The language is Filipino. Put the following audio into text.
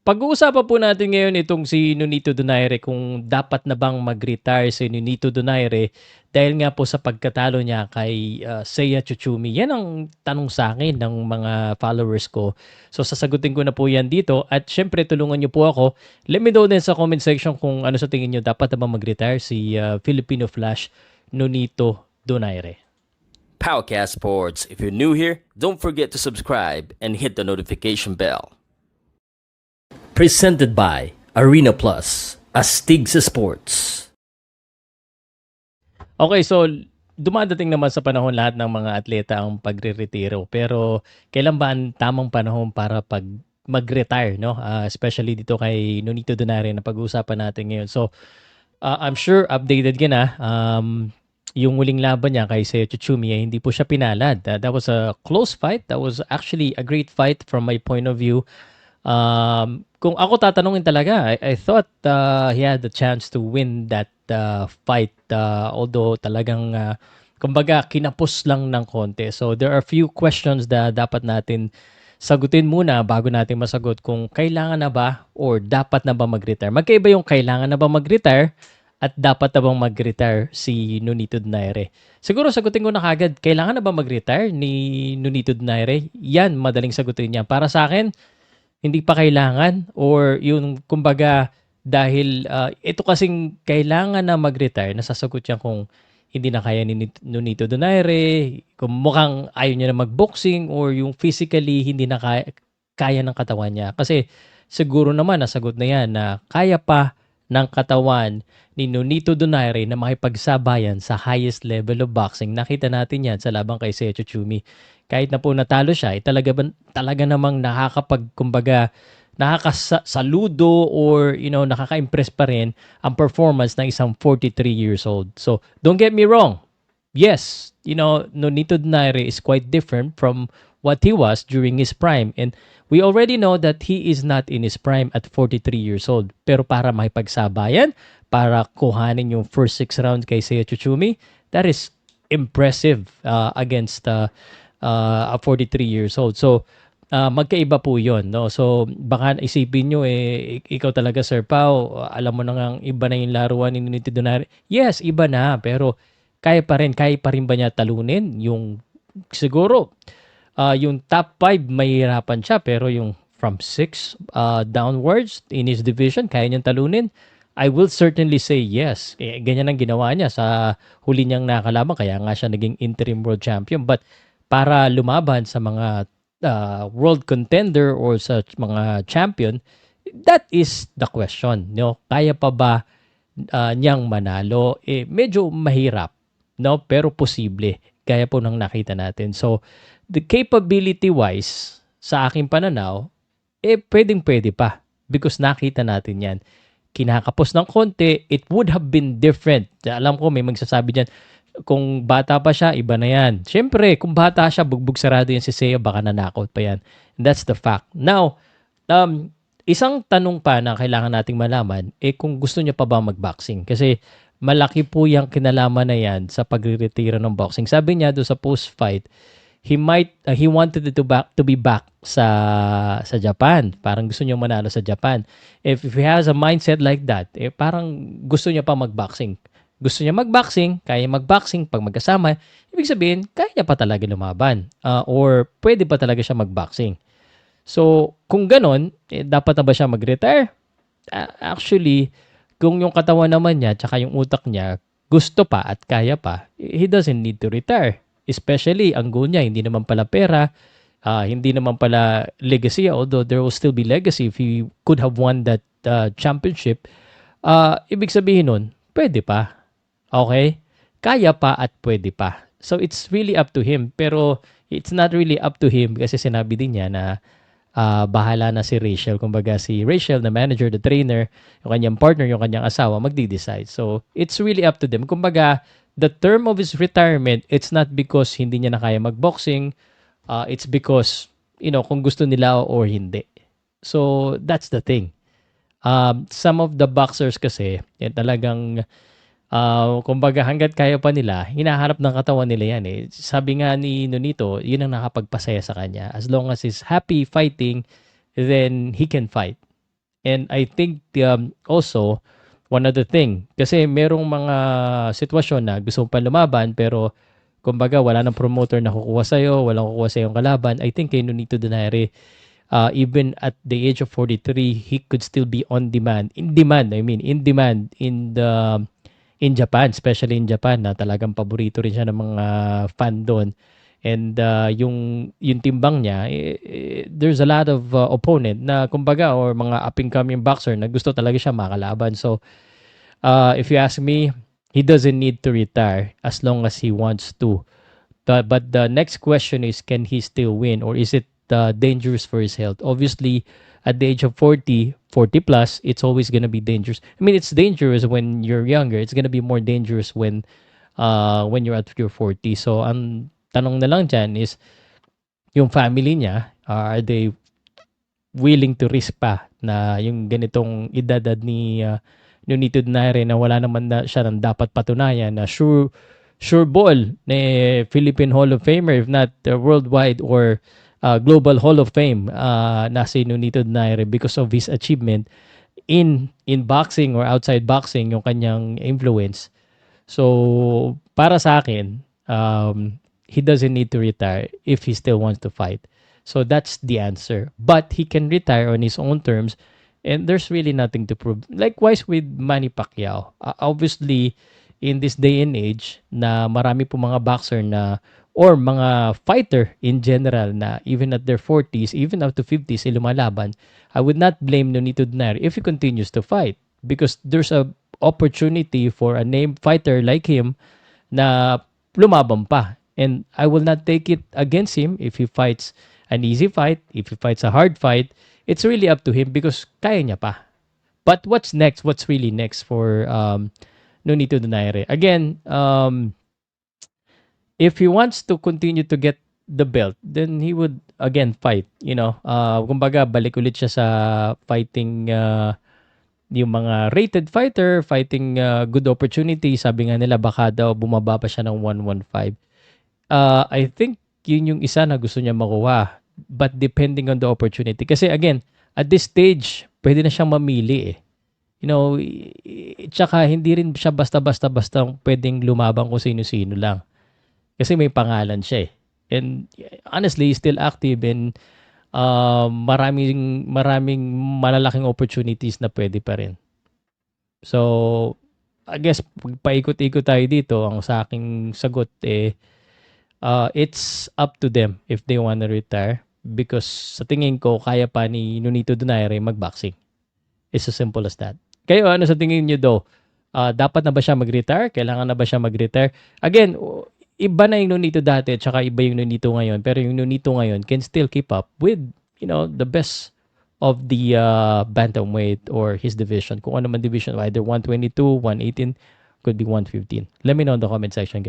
Pag-uusapan po natin ngayon itong si Nonito Donaire kung dapat na bang mag-retire si Nonito Donaire dahil nga po sa pagkatalo niya kay Seiya Tsutsumi. Yan ang tanong sa akin ng mga followers ko. So sasagutin ko na po yan dito at syempre tulungan niyo po ako. Let me know din sa comment section kung ano sa tingin niyo dapat na bang mag-retire si Filipino Flash Nonito Donaire. Powercast Sports. If you're new here, don't forget to subscribe and hit the notification bell. Presented by Arena Plus, Astig sa Sports. Okay, so dumadating naman sa panahon lahat ng mga atleta ang pagre-retiro. Pero kailan ba ang tamang panahon para mag-retire, no? Especially dito kay Nonito Donaire na pag-uusapan natin ngayon. So, I'm sure updated ka na. Yung muling laban niya kay Seiya Tsutsumi, hindi po siya pinalad. That was a close fight. That was actually a great fight from my point of view. Kung ako tatanungin talaga, I thought he had the chance to win that fight. Although talagang, kumbaga, kinapos lang ng konti. So there are a few questions na dapat natin sagutin muna bago natin masagot kung kailangan na ba or dapat na ba mag-retire. Magkaiba yung kailangan na ba mag-retire at dapat na bang mag-retire si Nonito Donaire. Siguro sagutin ko na kagad, kailangan na ba mag-retire ni Nonito Donaire? Yan, madaling sagutin niya. Para sa akin, hindi pa kailangan or yung kumbaga dahil ito kasing kailangan na mag-retire, nasasagot niya kung hindi na kaya ni Nonito Donaire, kung mukhang ayaw niya na mag-boxing or yung physically hindi na kaya ng katawan niya. Kasi siguro naman nasagot na yan na kaya pa ng katawan ni Nonito Donaire na makipagsabayan sa highest level of boxing. Nakita natin yan sa labang kay Seiya Tsutsumi. Kahit na po natalo siya, talaga namang nakakasaludo or nakaka-impress pa rin ang performance ng isang 43 years old. So, don't get me wrong. Yes, Nonito Donaire is quite different from what he was during his prime. And we already know that he is not in his prime at 43 years old. Pero para makipagsabayan, para kuhanin yung first 6 rounds kay Seiya Tsutsumi, that is impressive against a 43 years old. So, magkaiba po yun. No? So, baka isipin nyo, ikaw talaga, Sir Pao, alam mo na nga, iba na yung laruan ni Nonito Donaire. Yes, iba na. Pero, kaya pa rin ba niya talunin? Siguro, yung top 5, mahirapan siya. Pero yung from 6 downwards in his division, kaya niyang talunin? I will certainly say yes. Ganyan ang ginawa niya sa huli niyang nakalaban. Kaya nga siya naging interim world champion. But para lumaban sa mga world contender or sa mga champion, that is the question. No? Kaya pa ba niyang manalo? Medyo mahirap. No? Pero posible. Kaya po nang nakita natin. So, the capability-wise, sa aking pananaw, pwedeng-pwede pa. Because nakita natin yan. Kinakapos ng konti, it would have been different. Alam ko may magsasabi dyan, kung bata pa siya, iba na yan. Siyempre, kung bata siya, bugbog sarado yan si Seiya, baka nanakot pa yan. And that's the fact. Now, isang tanong pa na kailangan nating malaman, kung gusto niya pa ba mag-boxing. Kasi malaki po yung kinalaman na yan sa pagre-retiro ng boxing. Sabi niya doon sa post-fight, he wanted to be back sa Japan. Parang gusto niya manalo sa Japan. If he has a mindset like that, parang gusto niya pa mag-boxing. Gusto niya mag-boxing, kaya mag-boxing pag magkasama, ibig sabihin, kaya niya pa talaga lumaban. Or pwede pa talaga siya mag-boxing. So, kung ganon, dapat na ba siya mag-retire? Actually, kung yung katawan naman niya, tsaka yung utak niya, gusto pa at kaya pa, he doesn't need to retire. Especially, ang goal niya, hindi naman pala pera, hindi naman pala legacy, although there will still be legacy if he could have won that championship. Ibig sabihin nun, pwede pa. Okay? Kaya pa at pwede pa. So, it's really up to him. Pero, it's not really up to him kasi sinabi din niya na bahala na si Rachel. Kumbaga, si Rachel, the manager, the trainer, yung kanyang partner, yung kanyang asawa, magdi-decide. So, it's really up to them. Kumbaga, the term of his retirement, it's not because hindi niya na kaya mag-boxing. It's because, kung gusto nila or hindi. So, that's the thing. Some of the boxers kasi, talagang, kumbaga hanggat kaya pa nila, hinaharap ng katawan nila yan eh. Sabi nga ni Nonito, yun ang nakapagpasaya sa kanya. As long as he's happy fighting, then he can fight. And I think also, one other thing, kasi merong mga sitwasyon na gusto mo pa lumaban pero kumbaga wala nang promoter na kukuha sa'yo, walang kukuha sa'yo yung kalaban. I think kay Nonito Donaire, even at the age of 43, he could still be on demand. In demand, I mean, in demand in Japan, especially in Japan na talagang paborito rin siya ng mga fan doon. And yung timbang niya, there's a lot of opponent na kumbaga or mga up and coming boxer na gusto talaga siya makalaban. So if you ask me, he doesn't need to retire as long as he wants to. But the next question is, can he still win, or is it dangerous for his health? Obviously, at the age of 40, 40 plus, it's always going to be dangerous. I mean, it's dangerous when you're younger. It's going to be more dangerous when you're at your 40. So, ang tanong na lang dyan is, yung family niya, are they willing to risk pa na yung ganitong edad ni Nonito Donaire na wala naman na siya ng dapat patunayan na sure ball na Philippine Hall of Famer, if not worldwide or Global Hall of Fame, na si Nonito Donaire because of his achievement in boxing or outside boxing, yung kanyang influence. So, para sa akin, he doesn't need to retire if he still wants to fight. So, that's the answer. But he can retire on his own terms, and there's really nothing to prove. Likewise with Manny Pacquiao. Obviously, in this day and age, na marami po mga boxer na or mga fighter in general na even at their 40s, even up to 50s, lumalaban, I would not blame Nonito Donaire if he continues to fight because there's a opportunity for a named fighter like him na lumaban pa. And I will not take it against him if he fights an easy fight, if he fights a hard fight. It's really up to him because kaya niya pa. But what's next? What's really next for Nonito Donaire? Again, if he wants to continue to get the belt, then he would again fight. Kumbaga balik ulit siya sa fighting yung mga rated fighter, fighting good opportunity. Sabi nga nila baka daw bumaba pa siya ng 115. I think yun yung isa na gusto niya makuha. But depending on the opportunity. Kasi again, at this stage, pwede na siyang mamili eh. Tsaka hindi rin siya basta-basta pwedeng lumabang kung sino-sino lang. Kasi may pangalan siya eh. And honestly, he's still active and maraming malalaking opportunities na pwede pa rin. So, I guess paikot-ikot tayo dito, ang sa aking sagot it's up to them if they want to retire because sa tingin ko kaya pa ni Nonito Donaire mag-boxing. It's as simple as that. Kayo, ano sa tingin niyo daw? Dapat na ba siya mag-retire? Kailangan na ba siya mag-retire? Again, iba na yung Nonito dati at saka iba yung Nonito ngayon. Pero yung Nonito ngayon can still keep up with, the best of the bantamweight or his division. Kung ano man division, either 122, 118, could be 115. Let me know in the comment section, guys.